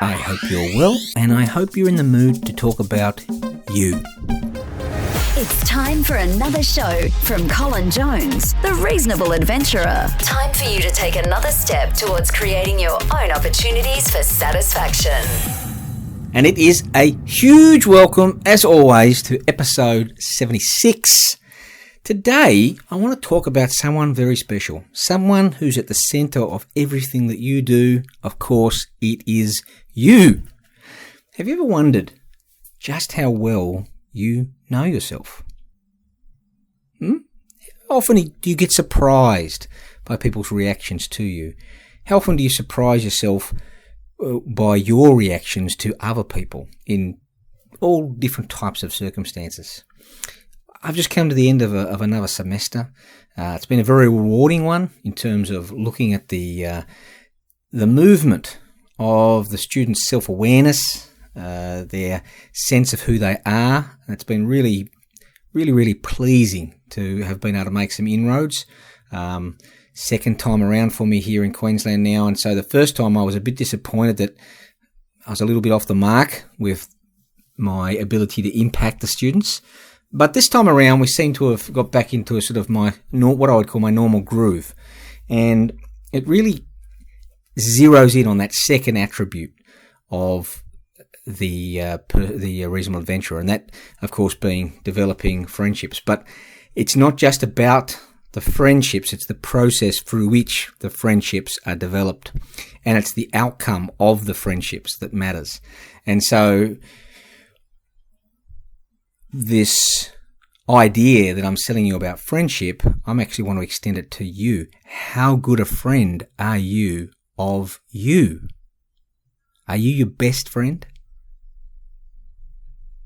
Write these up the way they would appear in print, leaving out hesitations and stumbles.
I hope you're well, and I hope you're in the mood to talk about you. It's time for another show from Colin Jones, the Reasonable Adventurer. Time for you to take another step towards creating your own opportunities for satisfaction. And it is a huge welcome, as always, to episode 76. Today, I want to talk about someone very special, someone who's at the centre of everything that you do. Of course, it is you. Have you ever wondered just how well you know yourself? How often do you get surprised by people's reactions to you? How often do you surprise yourself by your reactions to other people in all different types of circumstances? I've just come to the end of another semester. It's been a very rewarding one in terms of looking at the movement of the students' self-awareness, their sense of who they are. And it's been really, really, really pleasing to have been able to make some inroads. Second time around for me here in Queensland now. And so the first time I was a bit disappointed that I was a little bit off the mark with my ability to impact the students. But this time around, we seem to have got back into a sort of what I would call my normal groove. And it really zeroes in on that second attribute of the reasonable adventurer. And that, of course, being developing friendships. But it's not just about the friendships, it's the process through which the friendships are developed. And it's the outcome of the friendships that matters. And so this idea that I'm telling you about friendship, I actually want to extend it to you. How good a friend are you of you? Are you your best friend?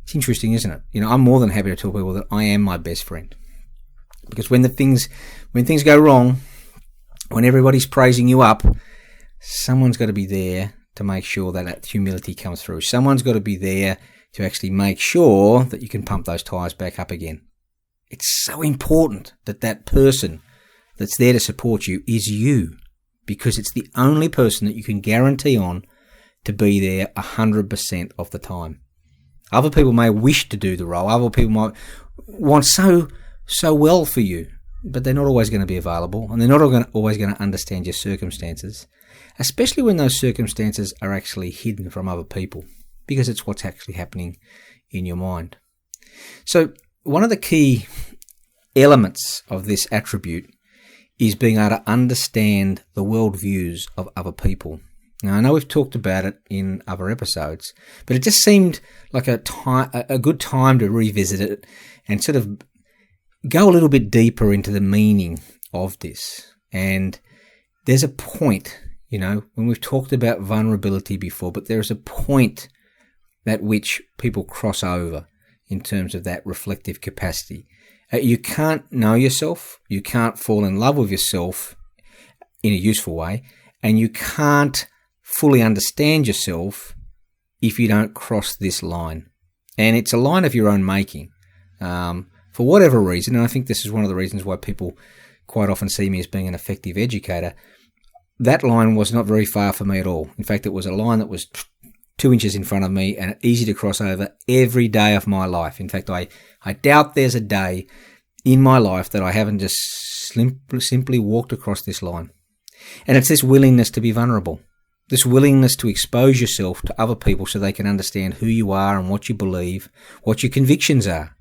It's interesting, isn't it? You know, I'm more than happy to tell people that I am my best friend. Because when things go wrong, when everybody's praising you up, someone's got to be there to make sure that humility comes through. Someone's got to be there to actually make sure that you can pump those tyres back up again. It's so important that that person that's there to support you is you, because it's the only person that you can guarantee on to be there 100% of the time. Other people may wish to do the role. Other people might want so well for you, but they're not always going to be available, and they're not always going to understand your circumstances, especially when those circumstances are actually hidden from other people, because it's what's actually happening in your mind. So one of the key elements of this attribute is being able to understand the worldviews of other people. Now, I know we've talked about it in other episodes, but it just seemed like a good time to revisit it and sort of go a little bit deeper into the meaning of this. And there's a point, you know, when we've talked about vulnerability before, but there's a point at which people cross over in terms of that reflective capacity. You can't know yourself, you can't fall in love with yourself in a useful way, and you can't fully understand yourself if you don't cross this line. And it's a line of your own making. For whatever reason, and I think this is one of the reasons why people quite often see me as being an effective educator, that line was not very far for me at all. In fact, it was a line that was 2 inches in front of me and easy to cross over every day of my life. In fact, I doubt there's a day in my life that I haven't just simply walked across this line. And it's this willingness to be vulnerable, this willingness to expose yourself to other people so they can understand who you are and what you believe, what your convictions are,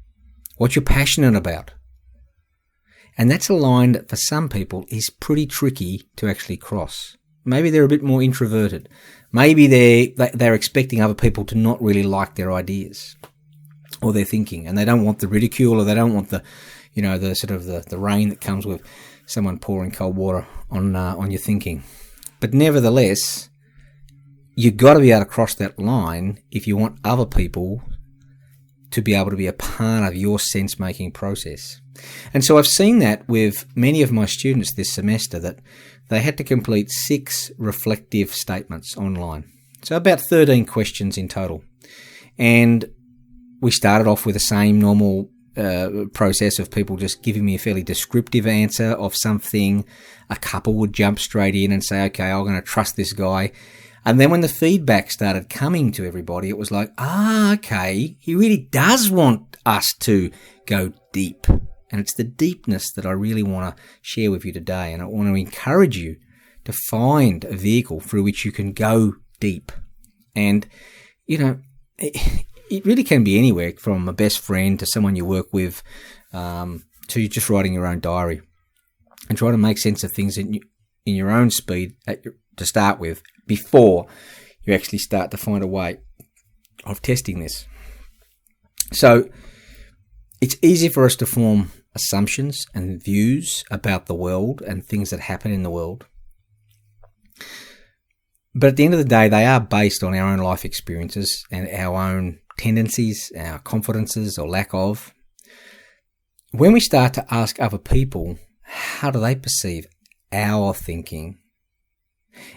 what you're passionate about. And that's a line that for some people is pretty tricky to actually cross. Maybe they're a bit more introverted. Maybe they're expecting other people to not really like their ideas or their thinking, and they don't want the ridicule, or they don't want the sort of the rain that comes with someone pouring cold water on your thinking. But nevertheless, you've got to be able to cross that line if you want other people to be able to be a part of your sense-making process. And so I've seen that with many of my students this semester, that they had to complete 6 reflective statements online. So about 13 questions in total. And we started off with the same normal process of people just giving me a fairly descriptive answer of something. A couple would jump straight in and say, okay, I'm going to trust this guy. And then when the feedback started coming to everybody, it was like, okay, he really does want us to go deep. And it's the deepness that I really want to share with you today. And I want to encourage you to find a vehicle through which you can go deep. And, it really can be anywhere from a best friend to someone you work with, to just writing your own diary and try to make sense of things in your own speed to start with before you actually start to find a way of testing this. So it's easy for us to form assumptions and views about the world and things that happen in the world. But at the end of the day, they are based on our own life experiences and our own tendencies, our confidences or lack of. When we start to ask other people, how do they perceive our thinking?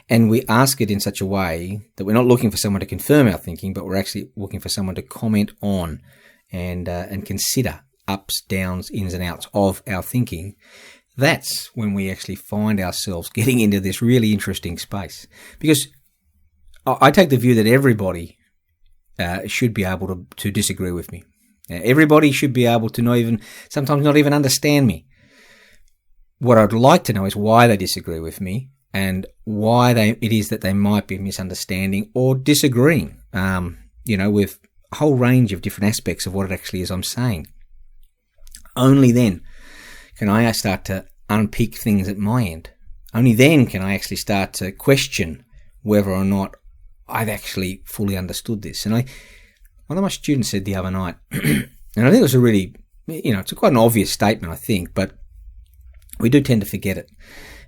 And we ask it in such a way that we're not looking for someone to confirm our thinking, but we're actually looking for someone to comment on and consider ups, downs, ins and outs of our thinking. That's when we actually find ourselves getting into this really interesting space. Because I take the view that everybody should be able to disagree with me. Everybody should be able to sometimes not even understand me. What I'd like to know is why they disagree with me and why it is that they might be misunderstanding or disagreeing, with a whole range of different aspects of what it actually is I'm saying. Only then can I start to unpick things at my end. Only then can I actually start to question whether or not I've actually fully understood this. And one of my students said the other night, and I think it was a really, it's quite an obvious statement, I think, but we do tend to forget it.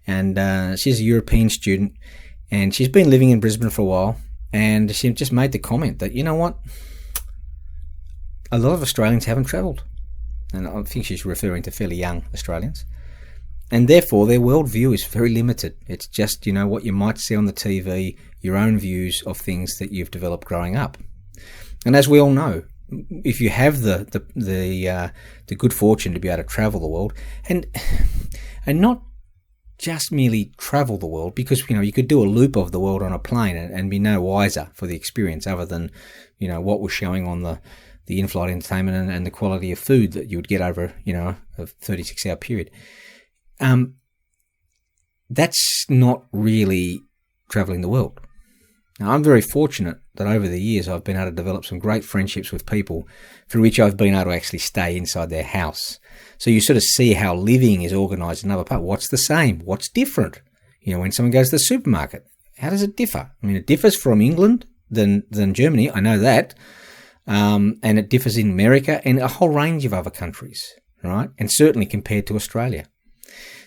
And she's a European student, and she's been living in Brisbane for a while, and she just made the comment that, you know what, a lot of Australians haven't travelled. And I think she's referring to fairly young Australians. And therefore, their worldview is very limited. It's just, what you might see on the TV, your own views of things that you've developed growing up. And as we all know, if you have the good fortune to be able to travel the world, and not just merely travel the world, because, you could do a loop of the world on a plane and be no wiser for the experience other than, what was showing on the in-flight entertainment and the quality of food that you would get over, a 36-hour period. That's not really travelling the world. Now, I'm very fortunate that over the years I've been able to develop some great friendships with people through which I've been able to actually stay inside their house. So you sort of see how living is organised in another part. What's the same? What's different? When someone goes to the supermarket, how does it differ? I mean, it differs from England than Germany. I know that. And it differs in America and a whole range of other countries, right? And certainly compared to Australia.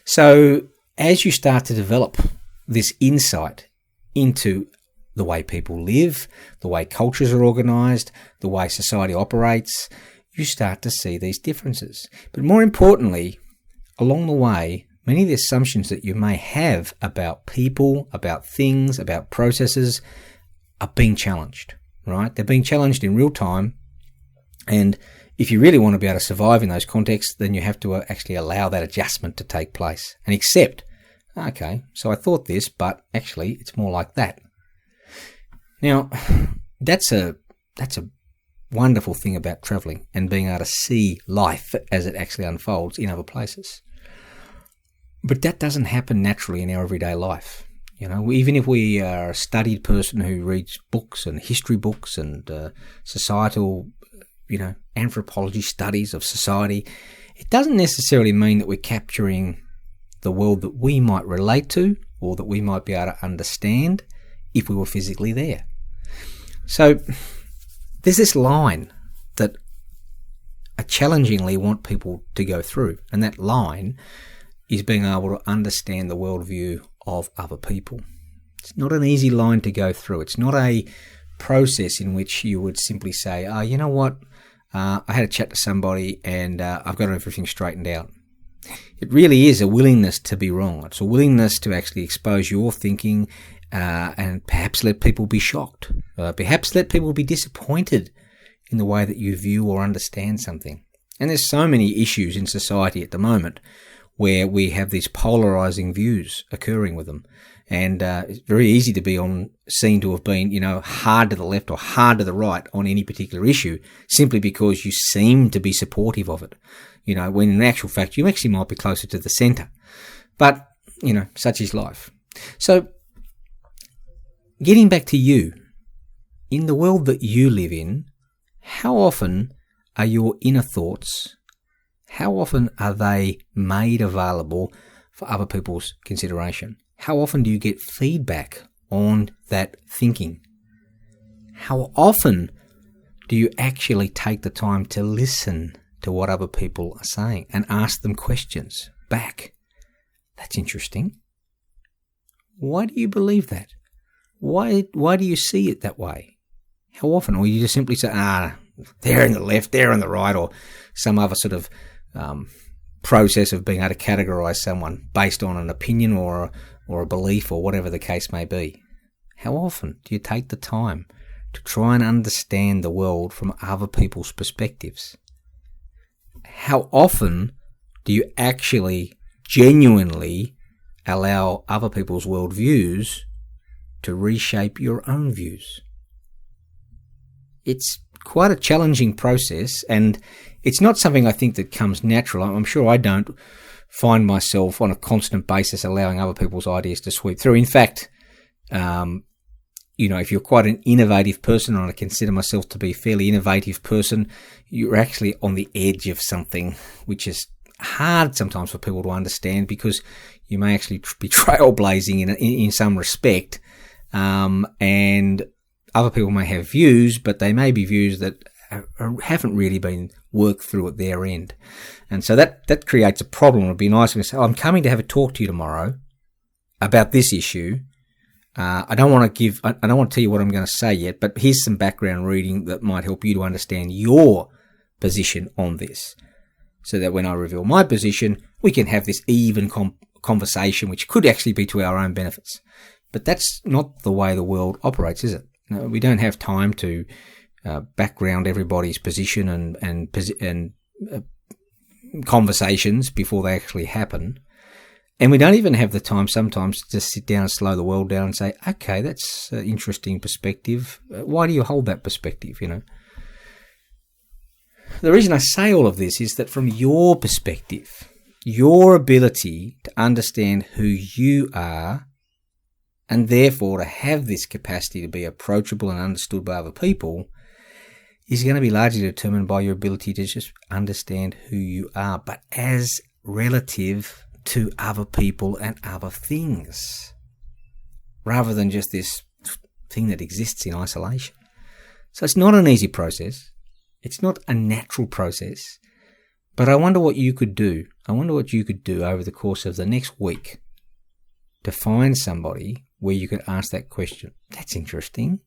So as you start to develop this insight into the way people live, the way cultures are organised, the way society operates, you start to see these differences. But more importantly, along the way, many of the assumptions that you may have about people, about things, about processes are being challenged, right? They're being challenged in real time. And if you really want to be able to survive in those contexts, then you have to actually allow that adjustment to take place and accept, okay, so I thought this, but actually it's more like that. Now, that's a wonderful thing about travelling and being able to see life as it actually unfolds in other places. But that doesn't happen naturally in our everyday life. Even if we are a studied person who reads books and history books and societal, anthropology studies of society, it doesn't necessarily mean that we're capturing the world that we might relate to or that we might be able to understand if we were physically there. So there's this line that I challengingly want people to go through, and that line is being able to understand the worldview of other people. It's not an easy line to go through. It's not a process in which you would simply say, you know what, I had a chat to somebody and I've got everything straightened out. It really is a willingness to be wrong. It's a willingness to actually expose your thinking and perhaps let people be shocked. Perhaps let people be disappointed in the way that you view or understand something. And there's so many issues in society at the moment where we have these polarising views occurring with them. And it's very easy to be seen to have been, hard to the left or hard to the right on any particular issue, simply because you seem to be supportive of it. When in actual fact you actually might be closer to the centre. But, such is life. So, getting back to you, in the world that you live in, how often are your inner thoughts, how often are they made available for other people's consideration? How often do you get feedback on that thinking? How often do you actually take the time to listen to what other people are saying and ask them questions back? That's interesting. Why do you believe that? Why do you see it that way? How often? Or you just simply say, they're in the left, they're in the right, or some other sort of process of being able to categorise someone based on an opinion or a belief or whatever the case may be. How often do you take the time to try and understand the world from other people's perspectives? How often do you actually genuinely allow other people's worldviews to reshape your own views? It's quite a challenging process, and it's not something I think that comes natural. I'm sure I don't find myself on a constant basis allowing other people's ideas to sweep through. In fact, if you're quite an innovative person, and I consider myself to be a fairly innovative person, you're actually on the edge of something which is hard sometimes for people to understand, because you may actually be trailblazing in some respect, and other people may have views, but they may be views that haven't really been worked through at their end. And so that creates a problem. It would be nice to say, I'm coming to have a talk to you tomorrow about this issue. I don't want to tell you what I'm going to say yet, but here's some background reading that might help you to understand your position on this, so that when I reveal my position, we can have this even conversation, which could actually be to our own benefits. But that's not the way the world operates, is it? No, we don't have time to background everybody's position and conversations before they actually happen. And we don't even have the time sometimes to just sit down and slow the world down and say, okay, that's an interesting perspective. Why do you hold that perspective, The reason I say all of this is that from your perspective, your ability to understand who you are, and therefore to have this capacity to be approachable and understood by other people, is going to be largely determined by your ability to just understand who you are, but as relative to other people and other things, rather than just this thing that exists in isolation. So it's not an easy process. It's not a natural process. But I wonder what you could do. I wonder what you could do over the course of the next week to find somebody where you could ask that question. That's interesting.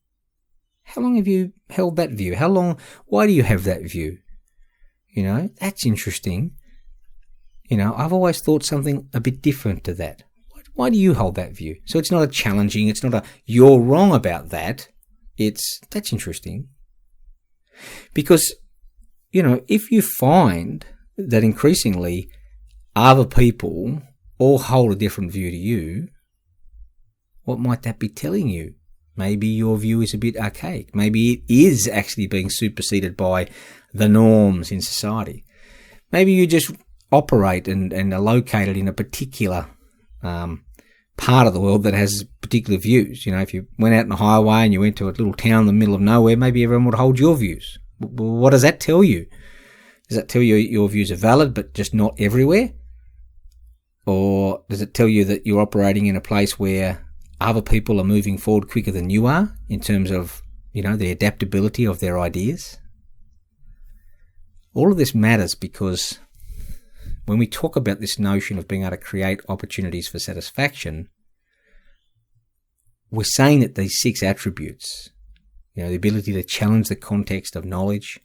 How long have you held that view? Why do you have that view? That's interesting. I've always thought something a bit different to that. Why do you hold that view? So it's not a challenging, it's not a, you're wrong about that. That's interesting. Because, if you find that increasingly other people all hold a different view to you, what might that be telling you? Maybe your view is a bit archaic. Maybe it is actually being superseded by the norms in society. Maybe you just operate and are located in a particular part of the world that has particular views. If you went out on a highway and you went to a little town in the middle of nowhere, maybe everyone would hold your views. Well, what does that tell you? Does that tell you your views are valid but just not everywhere? Or does it tell you that you're operating in a place where other people are moving forward quicker than you are in terms of, the adaptability of their ideas? All of this matters because when we talk about this notion of being able to create opportunities for satisfaction, we're saying that these 6 attributes, the ability to challenge the context of knowledge,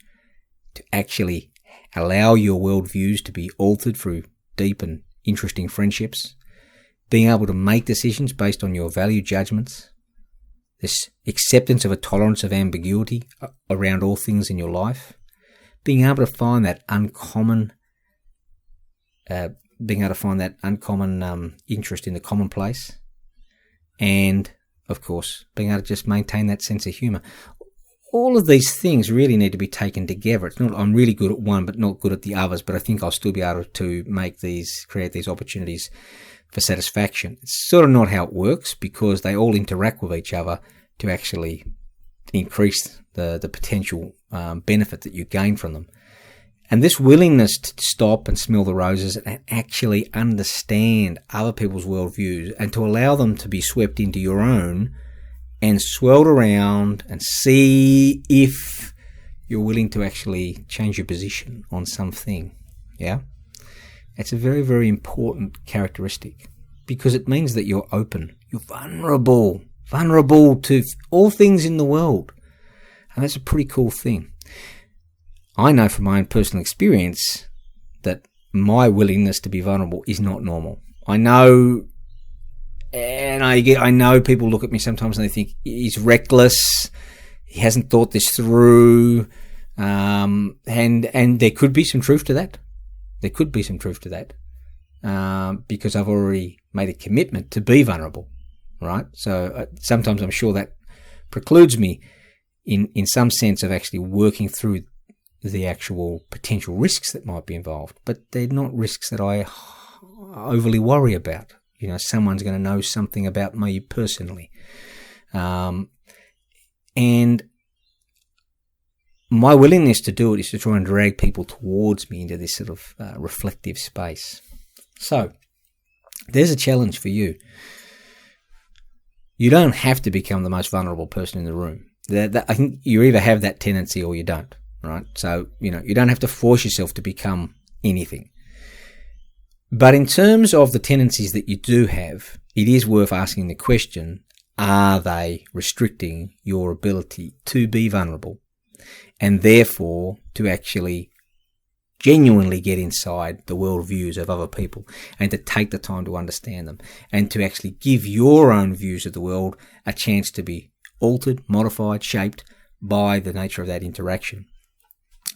to actually allow your worldviews to be altered through deep and interesting friendships, being able to make decisions based on your value judgments, this acceptance of a tolerance of ambiguity around all things in your life, being able to find that uncommon interest in the commonplace, and, of course, being able to just maintain that sense of humour. All of these things really need to be taken together. It's not I'm really good at one but not good at the others, but I think I'll still be able to create these opportunities for satisfaction. It's sort of not how it works, because they all interact with each other to actually increase the potential benefit that you gain from them. And this willingness to stop and smell the roses and actually understand other people's worldviews and to allow them to be swept into your own and swirled around and see if you're willing to actually change your position on something. Yeah? It's a very, very important characteristic, because it means that you're open. You're vulnerable to all things in the world. And that's a pretty cool thing. I know from my own personal experience that my willingness to be vulnerable is not normal. I know people look at me sometimes and they think he's reckless, he hasn't thought this through, and there could be some truth to that. Because I've already made a commitment to be vulnerable, right? So sometimes I'm sure that precludes me in some sense of actually working through the actual potential risks that might be involved. But they're not risks that I overly worry about. You know, someone's going to know something about me personally. And my willingness to do it is to try and drag people towards me into this sort of reflective space. So, there's a challenge for you. You don't have to become the most vulnerable person in the room. I think you either have that tendency or you don't, right? So, you don't have to force yourself to become anything. But in terms of the tendencies that you do have, it is worth asking the question, are they restricting your ability to be vulnerable? And therefore, to actually genuinely get inside the worldviews of other people and to take the time to understand them and to actually give your own views of the world a chance to be altered, modified, shaped by the nature of that interaction.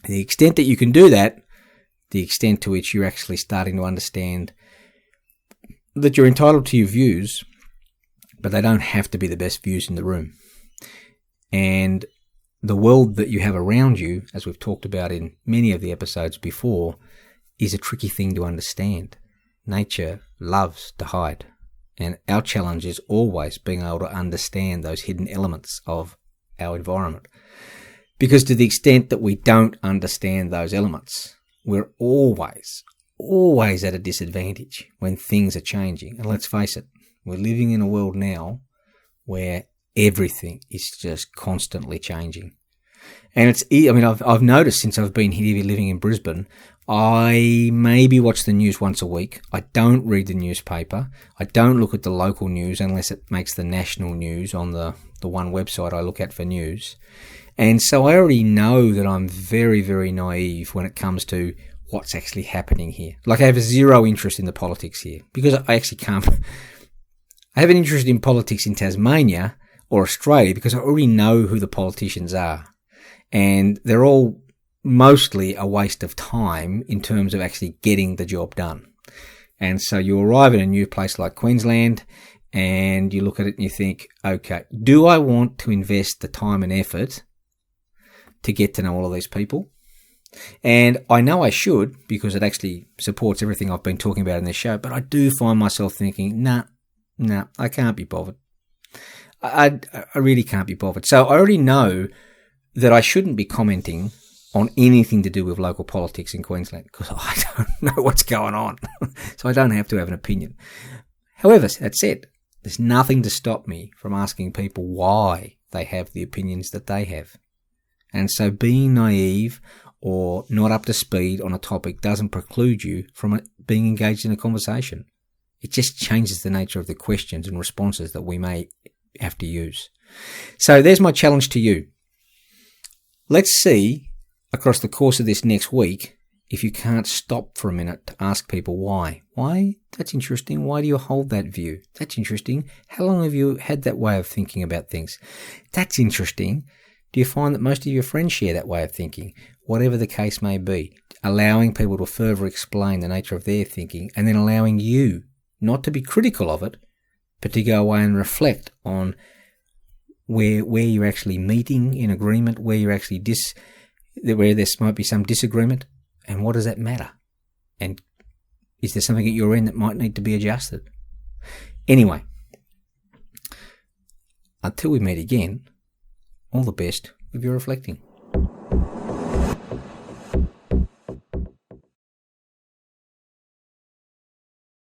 The extent that you can do that, the extent to which you're actually starting to understand that you're entitled to your views, but they don't have to be the best views in the room. And the world that you have around you, as we've talked about in many of the episodes before, is a tricky thing to understand. Nature loves to hide. And our challenge is always being able to understand those hidden elements of our environment. Because to the extent that we don't understand those elements, we're always at a disadvantage when things are changing. And let's face it, we're living in a world now where everything is just constantly changing. And I've noticed since I've been here living in Brisbane, I maybe watch the news once a week. I don't read the newspaper. I don't look at the local news unless it makes the national news on the one website I look at for news. And so I already know that I'm very, very naive when it comes to what's actually happening here. Like, I have zero interest in the politics here because I actually can't. I have an interest in politics in Tasmania or Australia because I already know who the politicians are. And they're all mostly a waste of time in terms of actually getting the job done. And so you arrive in a new place like Queensland and you look at it and you think, okay, do I want to invest the time and effort to get to know all of these people? And I know I should because it actually supports everything I've been talking about in this show, but I do find myself thinking, nah, I can't be bothered. I really can't be bothered. So I already know that I shouldn't be commenting on anything to do with local politics in Queensland because I don't know what's going on. So I don't have to have an opinion. However, that said, there's nothing to stop me from asking people why they have the opinions that they have. And so being naive or not up to speed on a topic doesn't preclude you from being engaged in a conversation. It just changes the nature of the questions and responses that we may have to use. So there's my challenge to you. Let's see, across the course of this next week, if you can't stop for a minute to ask people why. Why? That's interesting. Why do you hold that view? That's interesting. How long have you had that way of thinking about things? That's interesting. Do you find that most of your friends share that way of thinking? Whatever the case may be, allowing people to further explain the nature of their thinking and then allowing you not to be critical of it, but to go away and reflect on where you're actually meeting in agreement, where you're actually where there might be some disagreement, and what does that matter? And is there something at your end that might need to be adjusted? Anyway, until we meet again, all the best with your reflecting.